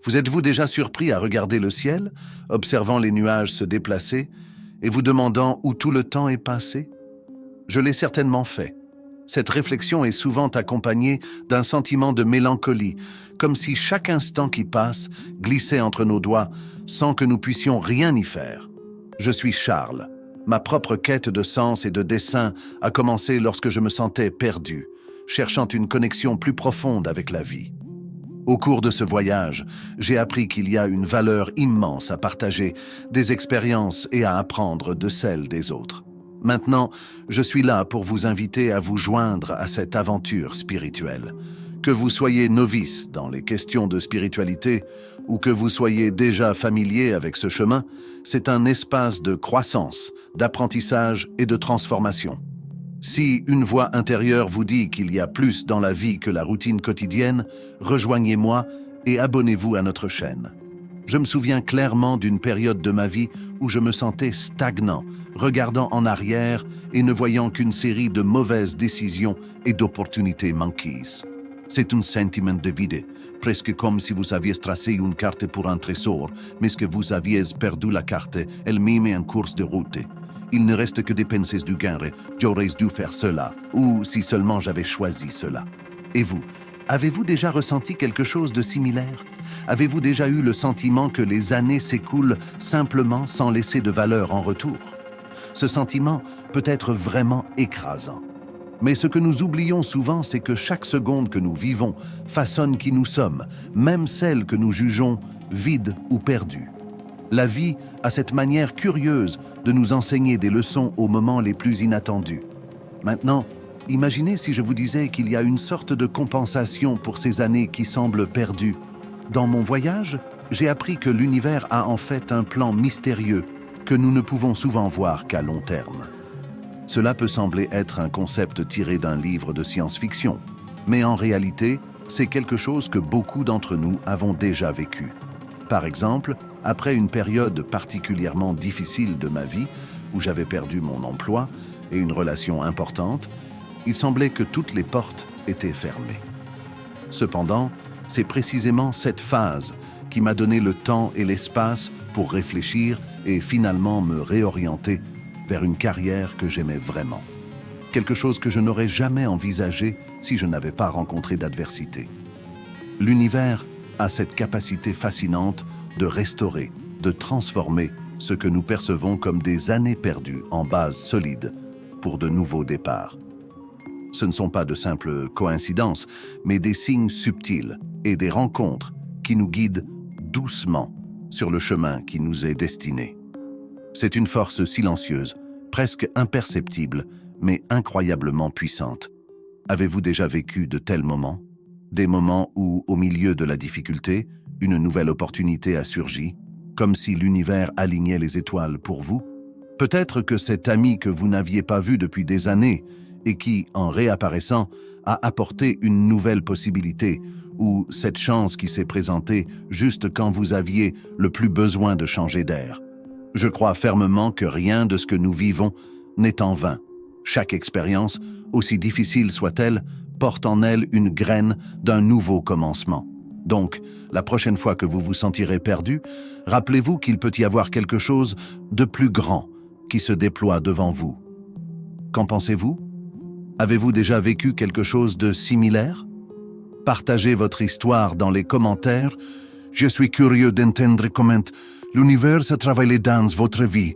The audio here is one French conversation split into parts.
Vous êtes-vous déjà surpris à regarder le ciel, observant les nuages se déplacer et vous demandant où tout le temps est passé? Je l'ai certainement fait. Cette réflexion est souvent accompagnée d'un sentiment de mélancolie, comme si chaque instant qui passe glissait entre nos doigts sans que nous puissions rien y faire. Je suis Charles. Ma propre quête de sens et de dessein a commencé lorsque je me sentais perdu, cherchant une connexion plus profonde avec la vie. Au cours de ce voyage, j'ai appris qu'il y a une valeur immense à partager, des expériences et à apprendre de celles des autres. Maintenant, je suis là pour vous inviter à vous joindre à cette aventure spirituelle. Que vous soyez novice dans les questions de spiritualité ou que vous soyez déjà familier avec ce chemin, c'est un espace de croissance, d'apprentissage et de transformation. Si une voix intérieure vous dit qu'il y a plus dans la vie que la routine quotidienne, rejoignez-moi et abonnez-vous à notre chaîne. Je me souviens clairement d'une période de ma vie où je me sentais stagnant, regardant en arrière et ne voyant qu'une série de mauvaises décisions et d'opportunités manquises. C'est un sentiment de vide, presque comme si vous aviez tracé une carte pour un trésor, mais que vous aviez perdu la carte elle-même en cours de route. Il ne reste que des pensées du genre, j'aurais dû faire cela, ou si seulement j'avais choisi cela. Et vous, avez-vous déjà ressenti quelque chose de similaire? Avez-vous déjà eu le sentiment que les années s'écoulent simplement sans laisser de valeur en retour? Ce sentiment peut être vraiment écrasant. Mais ce que nous oublions souvent, c'est que chaque seconde que nous vivons façonne qui nous sommes, même celle que nous jugeons vide ou perdue. La vie a cette manière curieuse de nous enseigner des leçons aux moments les plus inattendus. Maintenant, imaginez si je vous disais qu'il y a une sorte de compensation pour ces années qui semblent perdues. Dans mon voyage, j'ai appris que l'univers a en fait un plan mystérieux que nous ne pouvons souvent voir qu'à long terme. Cela peut sembler être un concept tiré d'un livre de science-fiction, mais en réalité, c'est quelque chose que beaucoup d'entre nous avons déjà vécu. Par exemple, après une période particulièrement difficile de ma vie, où j'avais perdu mon emploi et une relation importante, il semblait que toutes les portes étaient fermées. Cependant, c'est précisément cette phase qui m'a donné le temps et l'espace pour réfléchir et finalement me réorienter vers une carrière que j'aimais vraiment. Quelque chose que je n'aurais jamais envisagé si je n'avais pas rencontré d'adversité. L'univers a cette capacité fascinante de restaurer, de transformer ce que nous percevons comme des années perdues en base solide pour de nouveaux départs. Ce ne sont pas de simples coïncidences, mais des signes subtils et des rencontres qui nous guident doucement sur le chemin qui nous est destiné. C'est une force silencieuse, presque imperceptible, mais incroyablement puissante. Avez-vous déjà vécu de tels moments? Des moments où, au milieu de la difficulté, une nouvelle opportunité a surgi, comme si l'univers alignait les étoiles pour vous? Peut-être que cet ami que vous n'aviez pas vu depuis des années et qui, en réapparaissant, a apporté une nouvelle possibilité, ou cette chance qui s'est présentée juste quand vous aviez le plus besoin de changer d'air. Je crois fermement que rien de ce que nous vivons n'est en vain. Chaque expérience, aussi difficile soit-elle, porte en elle une graine d'un nouveau commencement. Donc, la prochaine fois que vous vous sentirez perdu, rappelez-vous qu'il peut y avoir quelque chose de plus grand qui se déploie devant vous. Qu'en pensez-vous? Avez-vous déjà vécu quelque chose de similaire? Partagez votre histoire dans les commentaires. Je suis curieux d'entendre comment l'univers a travaillé dans votre vie.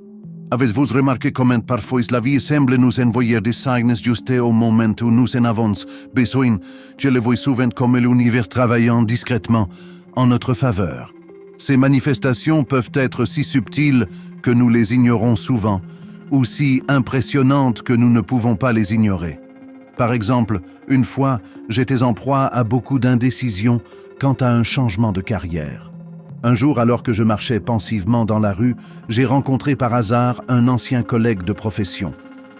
Avez-vous remarqué comment parfois la vie semble nous envoyer des signes juste au moment où nous en avons besoin? Je le vois souvent comme l'univers travaillant discrètement en notre faveur. Ces manifestations peuvent être si subtiles que nous les ignorons souvent, ou si impressionnantes que nous ne pouvons pas les ignorer. Par exemple, une fois, j'étais en proie à beaucoup d'indécision quant à un changement de carrière. Un jour, alors que je marchais pensivement dans la rue, j'ai rencontré par hasard un ancien collègue de profession.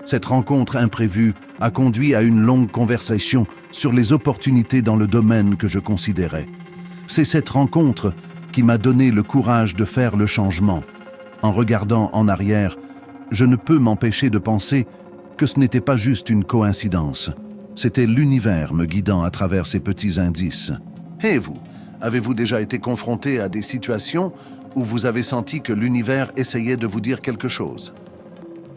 Cette rencontre imprévue a conduit à une longue conversation sur les opportunités dans le domaine que je considérais. C'est cette rencontre qui m'a donné le courage de faire le changement. En regardant en arrière, je ne peux m'empêcher de penser que ce n'était pas juste une coïncidence. C'était l'univers me guidant à travers ces petits indices. Et vous, Avez-vous déjà été confronté à des situations où vous avez senti que l'univers essayait de vous dire quelque chose?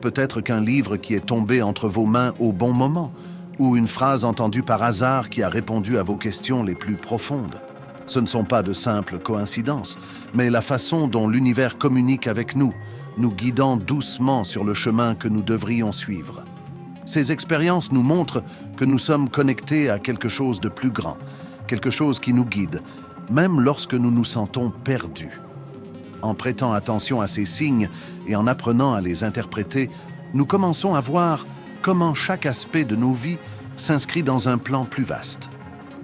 Peut-être qu'un livre qui est tombé entre vos mains au bon moment, ou une phrase entendue par hasard qui a répondu à vos questions les plus profondes. Ce ne sont pas de simples coïncidences, mais la façon dont l'univers communique avec nous, nous guidant doucement sur le chemin que nous devrions suivre. Ces expériences nous montrent que nous sommes connectés à quelque chose de plus grand, quelque chose qui nous guide, même lorsque nous nous sentons perdus. En prêtant attention à ces signes et en apprenant à les interpréter, nous commençons à voir comment chaque aspect de nos vies s'inscrit dans un plan plus vaste.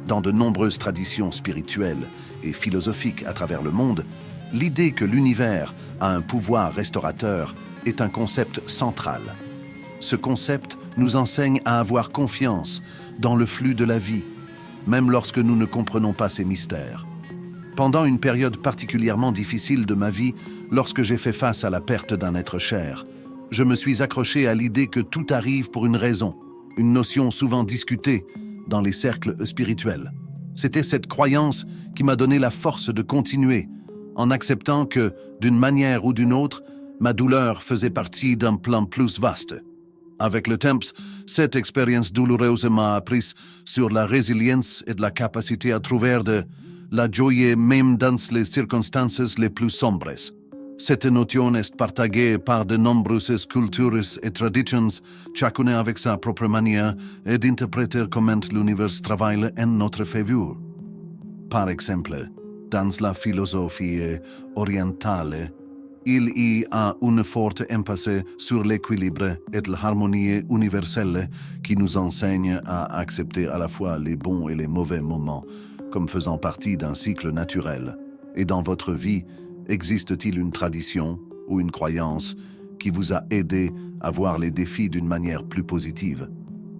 Dans de nombreuses traditions spirituelles et philosophiques à travers le monde, l'idée que l'univers a un pouvoir restaurateur est un concept central. Ce concept nous enseigne à avoir confiance dans le flux de la vie, même lorsque nous ne comprenons pas ses mystères. Pendant une période particulièrement difficile de ma vie, lorsque j'ai fait face à la perte d'un être cher, je me suis accroché à l'idée que tout arrive pour une raison, une notion souvent discutée dans les cercles spirituels. C'était cette croyance qui m'a donné la force de continuer, en acceptant que, d'une manière ou d'une autre, ma douleur faisait partie d'un plan plus vaste. Avec le temps, cette expérience douloureuse m'a appris sur la résilience et de la capacité à trouver de la joie même dans les circonstances les plus sombres. Cette notion est partagée par de nombreuses cultures et traditions, chacune avec sa propre manière d'interpréter comment l'univers travaille en notre faveur. Par exemple, dans la philosophie orientale, il y a une forte emphasis sur l'équilibre et l'harmonie universelle qui nous enseigne à accepter à la fois les bons et les mauvais moments, comme faisant partie d'un cycle naturel. Et dans votre vie, existe-t-il une tradition ou une croyance qui vous a aidé à voir les défis d'une manière plus positive?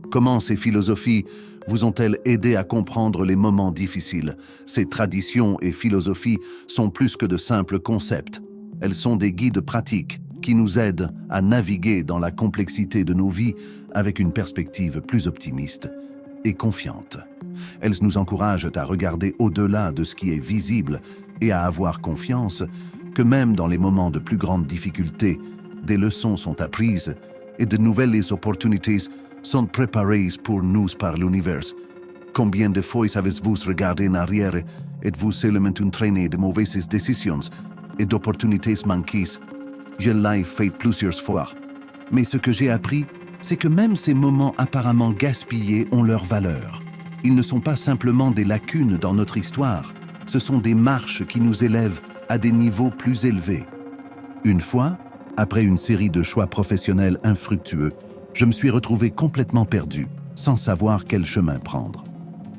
Comment ces philosophies vous ont-elles aidé à comprendre les moments difficiles? Ces traditions et philosophies sont plus que de simples concepts. Elles sont des guides pratiques qui nous aident à naviguer dans la complexité de nos vies avec une perspective plus optimiste et confiante. Elles nous encouragent à regarder au-delà de ce qui est visible et à avoir confiance que même dans les moments de plus grande difficulté, des leçons sont apprises et de nouvelles opportunités sont préparées pour nous par l'univers. Combien de fois avez-vous regardé en arrière et vous seulement entraîné de mauvaises décisions et d'opportunités manquées? Je l'ai fait plusieurs fois. Mais ce que j'ai appris, c'est que même ces moments apparemment gaspillés ont leur valeur. Ils ne sont pas simplement des lacunes dans notre histoire, ce sont des marches qui nous élèvent à des niveaux plus élevés. Une fois, après une série de choix professionnels infructueux, je me suis retrouvé complètement perdu, sans savoir quel chemin prendre.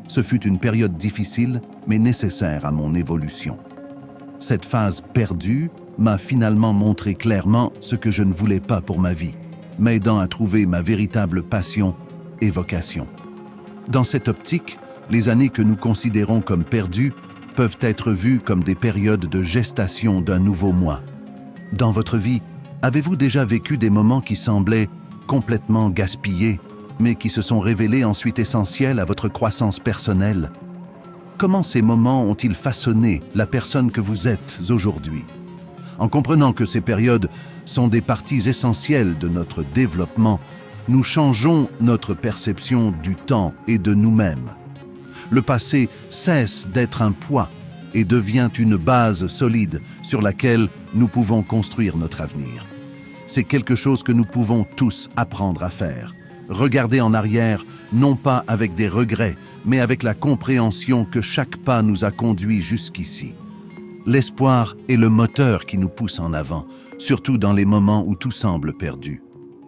Ce fut une période difficile, mais nécessaire à mon évolution. Cette phase perdue m'a finalement montré clairement ce que je ne voulais pas pour ma vie, m'aidant à trouver ma véritable passion et vocation. Dans cette optique, les années que nous considérons comme perdues peuvent être vues comme des périodes de gestation d'un nouveau moi. Dans votre vie, avez-vous déjà vécu des moments qui semblaient complètement gaspillés, mais qui se sont révélés ensuite essentiels à votre croissance personnelle? Comment ces moments ont-ils façonné la personne que vous êtes aujourd'hui? En comprenant que ces périodes sont des parties essentielles de notre développement, nous changeons notre perception du temps et de nous-mêmes. Le passé cesse d'être un poids et devient une base solide sur laquelle nous pouvons construire notre avenir. C'est quelque chose que nous pouvons tous apprendre à faire. Regarder en arrière, non pas avec des regrets, mais avec la compréhension que chaque pas nous a conduits jusqu'ici. L'espoir est le moteur qui nous pousse en avant, surtout dans les moments où tout semble perdu.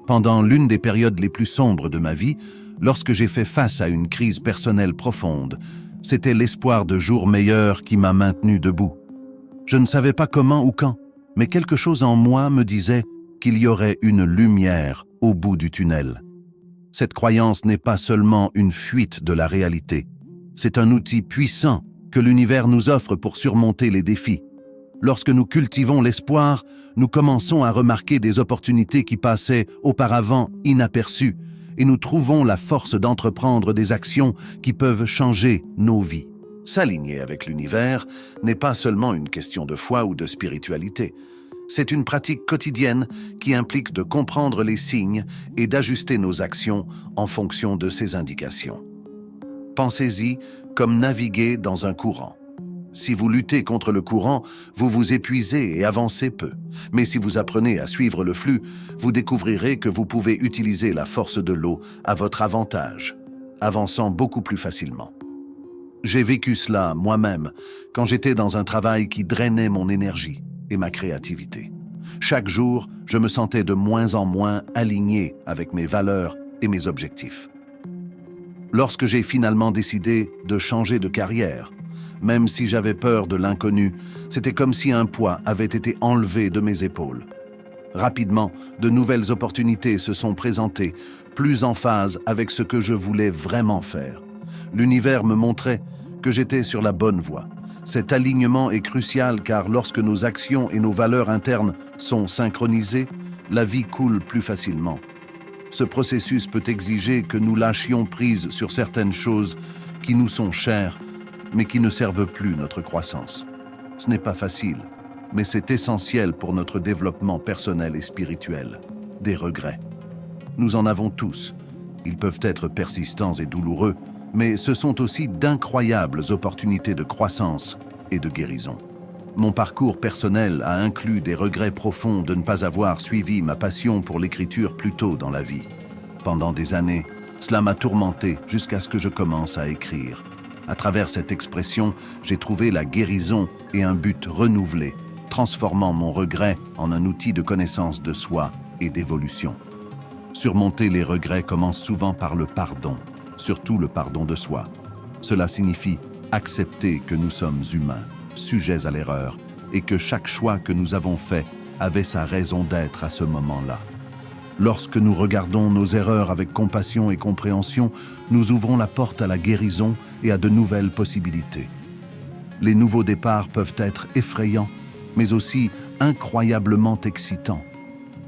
Pendant l'une des périodes les plus sombres de ma vie, lorsque j'ai fait face à une crise personnelle profonde, c'était l'espoir de jours meilleurs qui m'a maintenu debout. Je ne savais pas comment ou quand, mais quelque chose en moi me disait qu'il y aurait une lumière au bout du tunnel. Cette croyance n'est pas seulement une fuite de la réalité, c'est un outil puissant que l'univers nous offre pour surmonter les défis. Lorsque nous cultivons l'espoir, nous commençons à remarquer des opportunités qui passaient auparavant inaperçues et nous trouvons la force d'entreprendre des actions qui peuvent changer nos vies. S'aligner avec l'univers n'est pas seulement une question de foi ou de spiritualité. C'est une pratique quotidienne qui implique de comprendre les signes et d'ajuster nos actions en fonction de ces indications. Pensez-y comme naviguer dans un courant. Si vous luttez contre le courant, vous vous épuisez et avancez peu. Mais si vous apprenez à suivre le flux, vous découvrirez que vous pouvez utiliser la force de l'eau à votre avantage, avançant beaucoup plus facilement. J'ai vécu cela moi-même quand j'étais dans un travail qui drainait mon énergie et ma créativité. Chaque jour, je me sentais de moins en moins aligné avec mes valeurs et mes objectifs. Lorsque j'ai finalement décidé de changer de carrière, même si j'avais peur de l'inconnu, c'était comme si un poids avait été enlevé de mes épaules. Rapidement, de nouvelles opportunités se sont présentées, plus en phase avec ce que je voulais vraiment faire. L'univers me montrait que j'étais sur la bonne voie. Cet alignement est crucial car lorsque nos actions et nos valeurs internes sont synchronisées, la vie coule plus facilement. Ce processus peut exiger que nous lâchions prise sur certaines choses qui nous sont chères, mais qui ne servent plus notre croissance. Ce n'est pas facile, mais c'est essentiel pour notre développement personnel et spirituel. Des regrets. Nous en avons tous. Ils peuvent être persistants et douloureux, mais ce sont aussi d'incroyables opportunités de croissance et de guérison. Mon parcours personnel a inclus des regrets profonds de ne pas avoir suivi ma passion pour l'écriture plus tôt dans la vie. Pendant des années, cela m'a tourmenté jusqu'à ce que je commence à écrire. À travers cette expression, j'ai trouvé la guérison et un but renouvelé, transformant mon regret en un outil de connaissance de soi et d'évolution. Surmonter les regrets commence souvent par le pardon, surtout le pardon de soi. Cela signifie accepter que nous sommes humains, sujets à l'erreur, et que chaque choix que nous avons fait avait sa raison d'être à ce moment-là. Lorsque nous regardons nos erreurs avec compassion et compréhension, nous ouvrons la porte à la guérison et à de nouvelles possibilités. Les nouveaux départs peuvent être effrayants, mais aussi incroyablement excitants.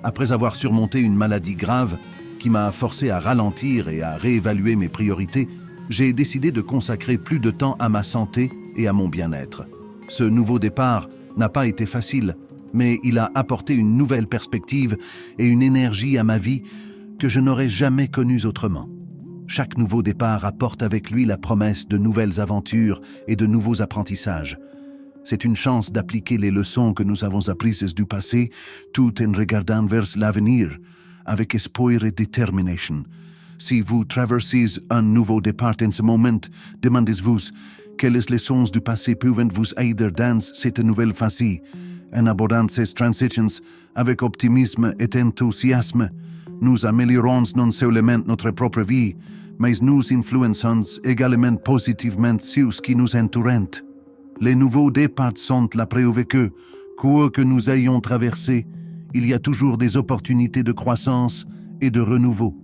Après avoir surmonté une maladie grave qui m'a forcé à ralentir et à réévaluer mes priorités, j'ai décidé de consacrer plus de temps à ma santé et à mon bien-être. Ce nouveau départ n'a pas été facile, mais il a apporté une nouvelle perspective et une énergie à ma vie que je n'aurais jamais connue autrement. Chaque nouveau départ apporte avec lui la promesse de nouvelles aventures et de nouveaux apprentissages. C'est une chance d'appliquer les leçons que nous avons apprises du passé, tout en regardant vers l'avenir, avec espoir et détermination. Si vous traversez un nouveau départ en ce moment, demandez-vous quelles leçons du passé peuvent vous aider dans cette nouvelle phase. En abordant ces transitions avec optimisme et enthousiasme, nous améliorons non seulement notre propre vie, mais nous influençons également positivement sur ce qui nous entoure. Les nouveaux départs sont la preuve que, quoi que nous ayons traversé, il y a toujours des opportunités de croissance et de renouveau.